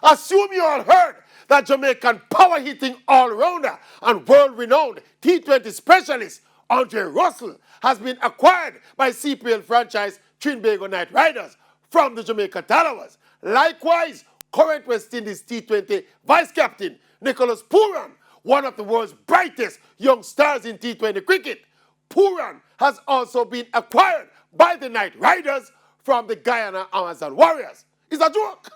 Assume you all heard that Jamaican power-hitting all-rounder and world-renowned T20 specialist Andre Russell has been acquired by CPL franchise Trinbago Knight Riders from the Jamaica Tallawers. Likewise, current West Indies T20 vice-captain Nicholas Pooran, one of the world's brightest young stars in T20 cricket. Pooran has also been acquired by the Knight Riders from the Guyana Amazon Warriors. It's a joke.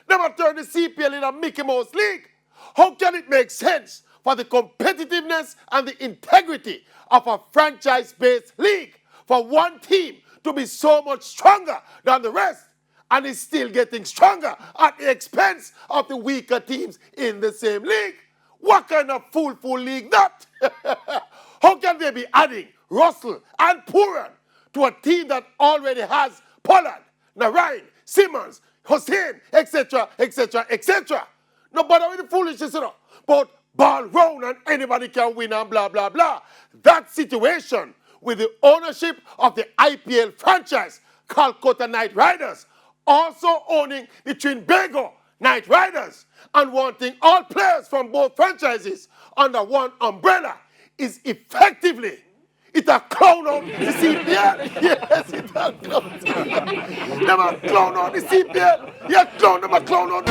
Never turn the CPL in a Mickey Mouse league. How can it make sense for the competitiveness and the integrity of a franchise-based league for one team to be so much stronger than the rest and is still getting stronger at the expense of the weaker teams in the same league? What kind of fool league that? How can they be adding Russell and Pooran to a team that already has Pollard, Narayan, Simmons, Hussein, etc., etc., etc.? No bother with the foolishness, you know. But ball round and anybody can win and blah, blah, blah. That situation with the ownership of the IPL franchise, Calcutta Knight Riders, also owning the Trinbago Knight Riders and wanting all players from both franchises under one umbrella is effectively it a clown on the CPL. Yes, it a clown. Them a clown on the CPL. Yeah, clown, them a clown on.